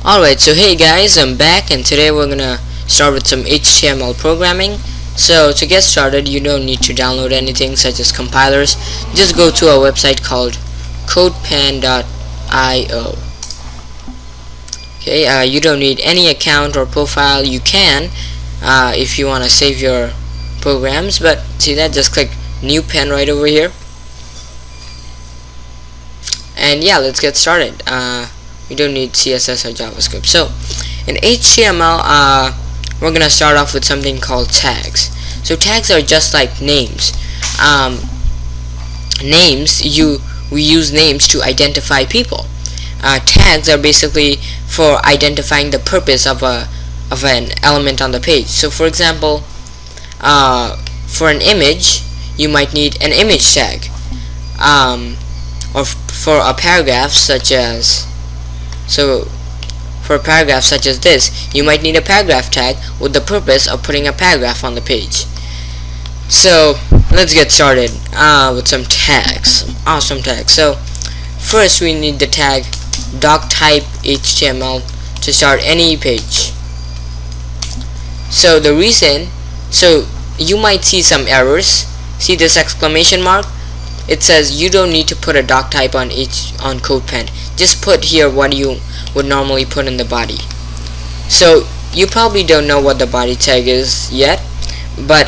Alright, so hey guys, I'm back and today we're gonna start with some HTML programming. So to get started, you don't need to download anything such as compilers. Just go to a website called codepen.io. Okay, you don't need any account or profile. You can if you want to save your programs, but see that, just click new pen right over here. And yeah, let's get started. We don't need CSS or JavaScript. So in HTML, we're gonna start off with something called tags. So tags are just like names. We use names to identify people. Tags are basically for identifying the purpose of an element on the page. So for example, for an image, you might need an image tag, or for a paragraph such as this, you might need a paragraph tag with the purpose of putting a paragraph on the page. So let's get started with some tags, some awesome tags. So first we need the tag doctype HTML to start any page. So you might see some errors. See this exclamation mark? It says you don't need to put a doctype on CodePen. Just put here what you would normally put in the body. So you probably don't know what the body tag is yet, but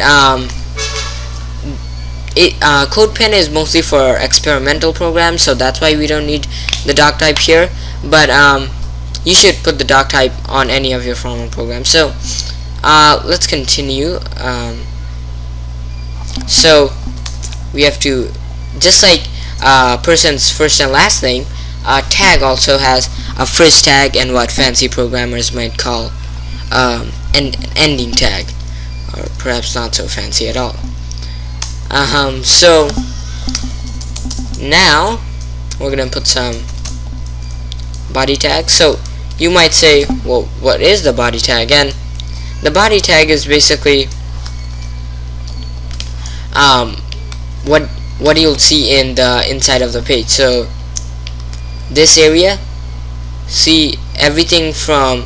CodePen is mostly for experimental programs, so that's why we don't need the doctype here. But you should put the doctype on any of your formal programs. So let's continue. So we have to, just like person's first and last name, tag also has a first tag and what fancy programmers might call an ending tag, or perhaps not so fancy at all. So now we're gonna put some body tags. So you might say, well, what is the body tag? And the body tag is basically what you'll see in the inside of the page. So this area, see, everything from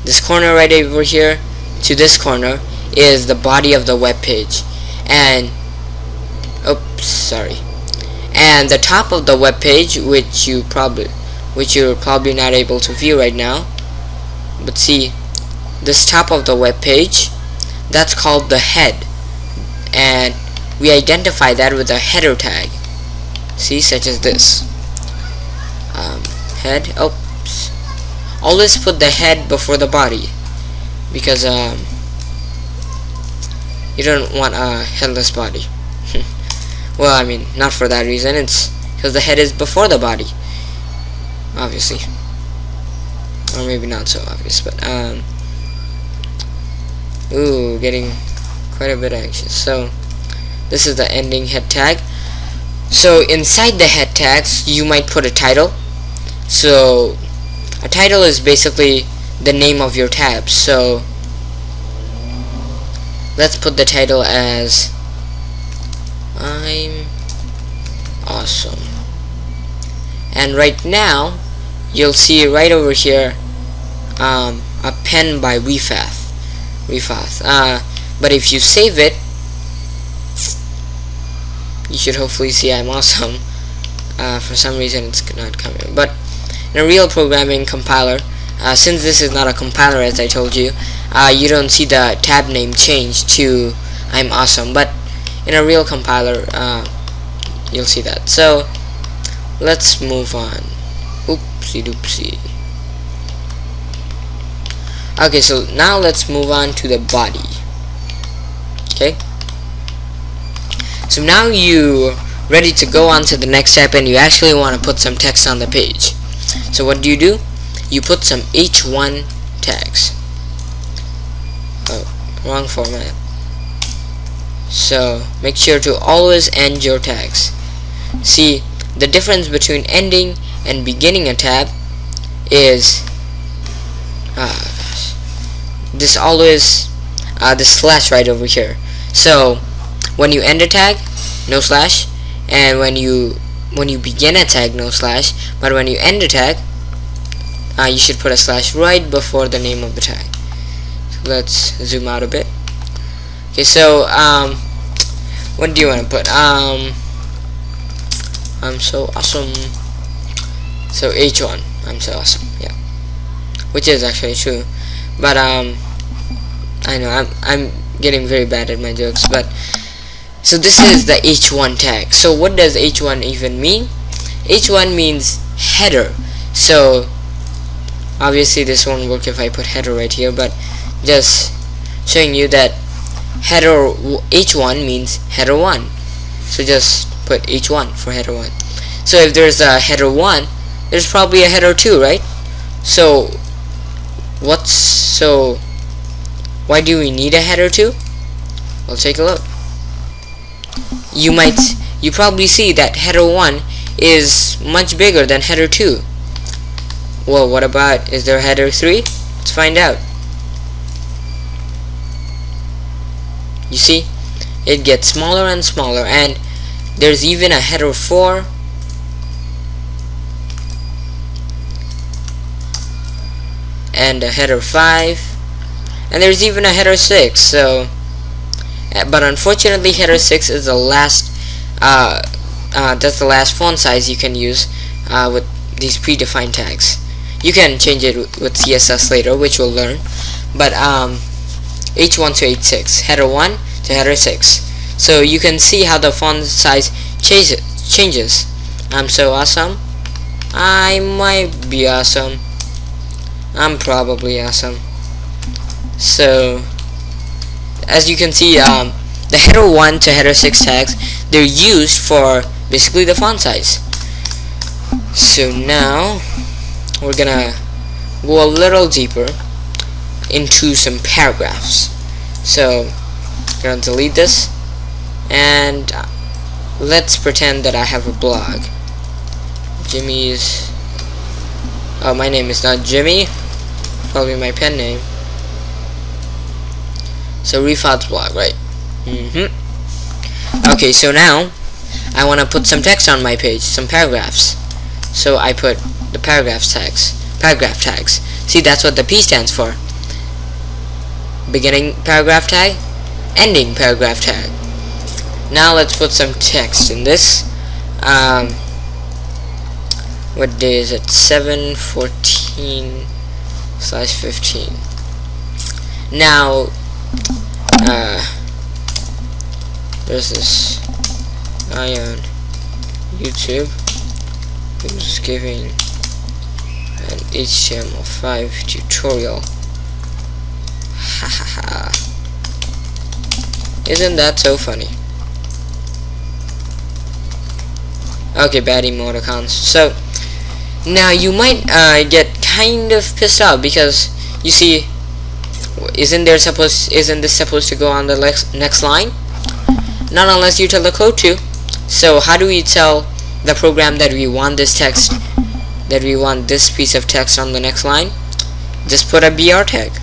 this corner right over here to this corner is the body of the web page, and and the top of the web page, which you're probably not able to view right now, but see, this top of the web page, that's called the head, and we identify that with a header tag. See, such as this. Head. Always put the head before the body, because you don't want a headless body. Well, I mean, not for that reason. It's because the head is before the body, obviously, or maybe not so obvious. But ooh, getting quite a bit anxious. So this is the ending head tag. So inside the head tags, you might put a title. So a title is basically the name of your tab. So let's put the title as I'm awesome. And right now you'll see right over here a pen by Refath. But if you save it, you should hopefully see I'm awesome. For some reason it's not coming. But in a real programming compiler, since this is not a compiler, as I told you, you don't see the tab name change to I'm awesome. But in a real compiler, you'll see that. So let's move on. Oopsie doopsie. Okay, so now let's move on to the body. Okay, so now you're ready to go on to the next step, and you actually want to put some text on the page. So what do? You put some h1 tags. Oh, wrong format. So make sure to always end your tags. See, the difference between ending and beginning a tab is this slash right over here. So when you end a tag, no slash, and when you begin a tag, no slash, but when you end a tag, you should put a slash right before the name of the tag. So let's zoom out a bit. Okay, so what do you want to put? I'm so awesome. So H1, I'm so awesome. Yeah, which is actually true, but I know I'm getting very bad at my jokes. But so this is the H1 tag. So what does H1 even mean? H1 means header. So obviously this won't work if I put header right here, but just showing you that header H1 means header 1. So just put H1 for header 1. So if there's a header 1, there's probably a header 2, right? So why do we need a header 2? Well, take a look. You probably see that header 1 is much bigger than header 2. Well, what about, is there a header 3? Let's find out. You see, it gets smaller and smaller, and there's even a header 4, and a header 5, and there's even a header 6. So but unfortunately header 6 is the last that's the last font size you can use with these predefined tags. You can change it with CSS later, which we'll learn, but H1 to H6, header 1 to header 6. So you can see how the font size changes. I'm so awesome. I might be awesome. I'm probably awesome. So as you can see, the header 1 to header 6 tags, they're used for basically the font size. So now we're gonna go a little deeper into some paragraphs. So I'm gonna delete this, and let's pretend that I have a blog. Jimmy's, oh, my name is not Jimmy, probably my pen name. So Rifat's blog, right? Okay, so now I want to put some text on my page, some paragraphs. So I put the paragraph tags. See, that's what the P stands for. Beginning paragraph tag, ending paragraph tag. Now let's put some text in this. What day is it? 7/14/15. Now there's this guy on YouTube who's giving an HTML5 tutorial. Hahaha. Isn't that so funny? Okay, bad emoticons. So now you might get kind of pissed off because you see, isn't this supposed to go on the next line? Not unless you tell the code to. So how do we tell the program that we want this text, that we want this piece of text on the next line? Just put a BR tag.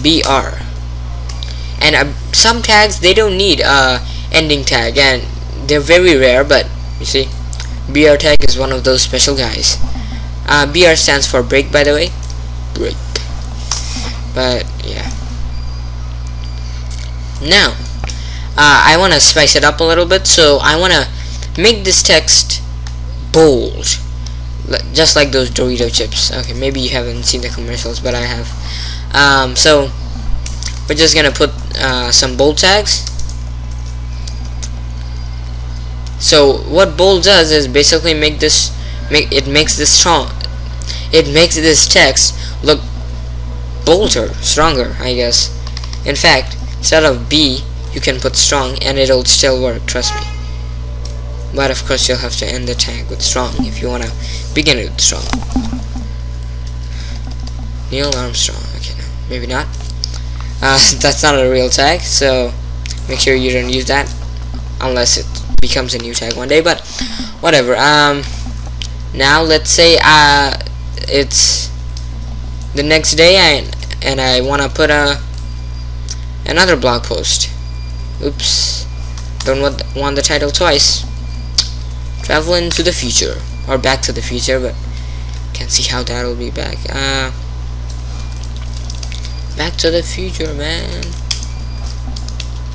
BR. And some tags, they don't need a ending tag, and they're very rare, but you see, BR tag is one of those special guys. BR stands for break, by the way. Break. But yeah. Now I want to spice it up a little bit, so I want to make this text bold, just like those Dorito chips. Okay, maybe you haven't seen the commercials, but I have. So we're just gonna put some bold tags. So what bold does is basically it makes this text look bolder, stronger, I guess. In fact, instead of B, you can put strong and it'll still work, trust me. But of course you'll have to end the tag with strong if you want to begin it with strong. Neil Armstrong. Okay, no, maybe not. That's not a real tag, so make sure you don't use that unless it becomes a new tag one day, but whatever. Now let's say it's the next day and I want to put another blog post. Oops, don't want the title twice. Travel into the future, or back to the future, but Can't see how that'll be back. Back to the Future, man.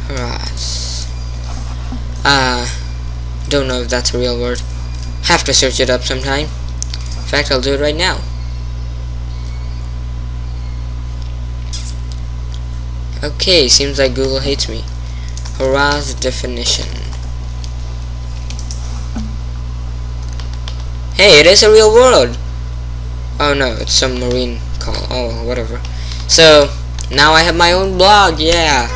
Right. Don't know if that's a real word. Have to search it up sometime. In fact, I'll do it right now. Okay, seems like Google hates me. Hurrah's definition. Hey, it is a real world. Oh no, it's some marine call. Oh, whatever. So now I have my own blog. Yeah.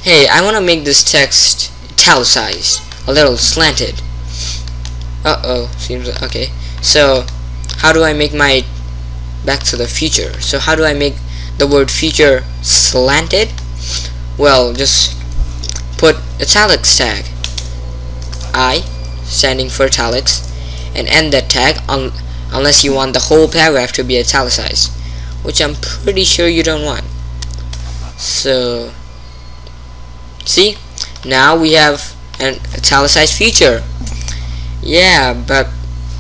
Hey, I want to make this text italicized, a little slanted. Seems like, okay. So how do I make my Back to the Future? So how do I make the word future slanted? Well, just put italics tag. I standing for italics, and end that tag unless you want the whole paragraph to be italicized, which I'm pretty sure you don't want. So see, now we have an italicized future. Yeah, but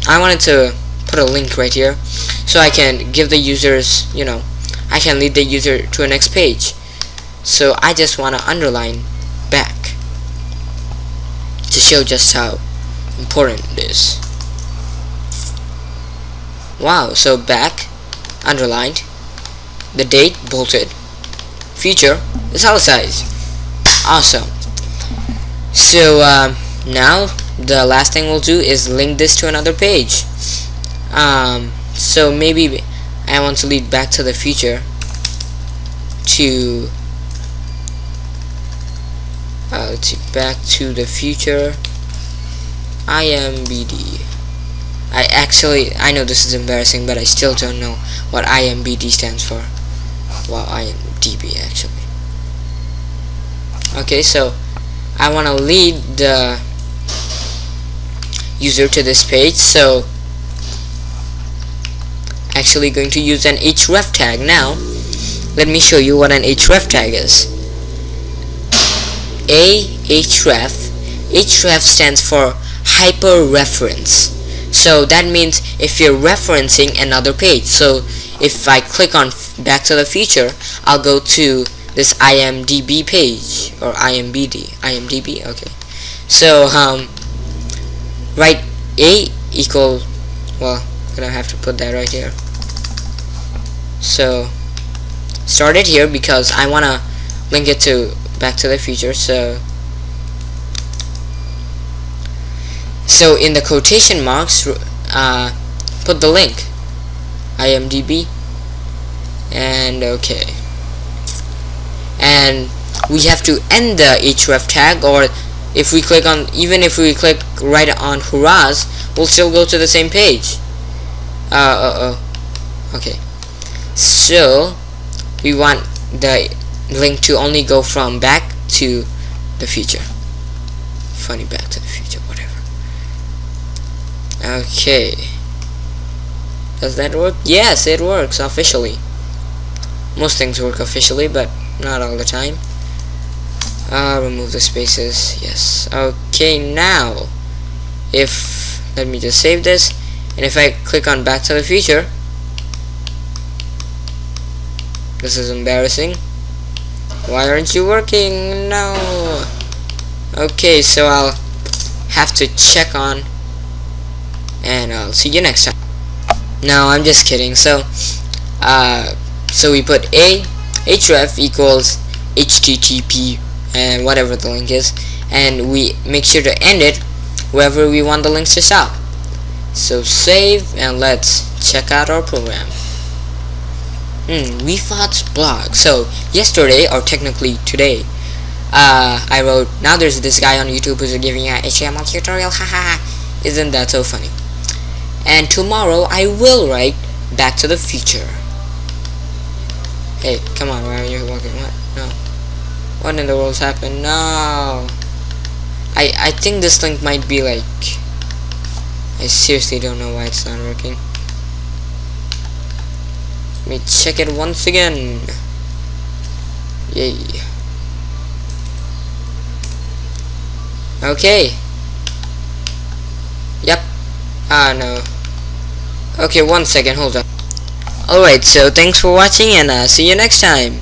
I wanted to put a link right here so I can give the users, I can lead the user to a next page. So I just want to underline back to show just how important it is. Wow, so back, underlined, the date, bolted, future, italicized. Awesome. So now the last thing we'll do is link this to another page. So maybe I want to lead Back to the Future to let's see, Back to the Future IMBD. I know this is embarrassing, but I still don't know what IMBD stands for. Well, IMDb actually. Okay, so I want to lead the user to this page, so actually going to use an href tag. Now let me show you what an href tag is. Href stands for hyperreference. So that means if you're referencing another page. So if I click on Back to the Future, I'll go to this IMDb page, or IMDb. Okay, so write A equal, well, gonna have to put that right here. So start it here because I wanna link it to Back to the Future. So in the quotation marks, put the link IMDb, and okay, and we have to end the href tag, or if we click on, even if we click right on hurrahs, we'll still go to the same page. Okay, so we want the link to only go from Back to the Future. Funny, Back to the Future, whatever. Okay, does that work? Yes, it works officially. Most things work officially, but not all the time. Remove the spaces. Yes. Okay, now let me just save this, and if I click on Back to the Future, this is embarrassing. Why aren't you working? No. Okay, so I'll have to check on, and I'll see you next time. No, I'm just kidding. So we put href equals http and whatever the link is, and we make sure to end it wherever we want the links to stop. So save, and let's check out our program. We thought blog. So yesterday, or technically today, I wrote, now there's this guy on YouTube who's giving an HTML tutorial, haha, isn't that so funny? And tomorrow I will write Back to the Future. Hey, come on, why are you walking? What? No. What in the world's happened? No. I think this link might be like, I seriously don't know why it's not working. Let me check it once again. Yay. Okay. Yep. No. Okay, 1 second, hold on. Alright, so thanks for watching, and see you next time.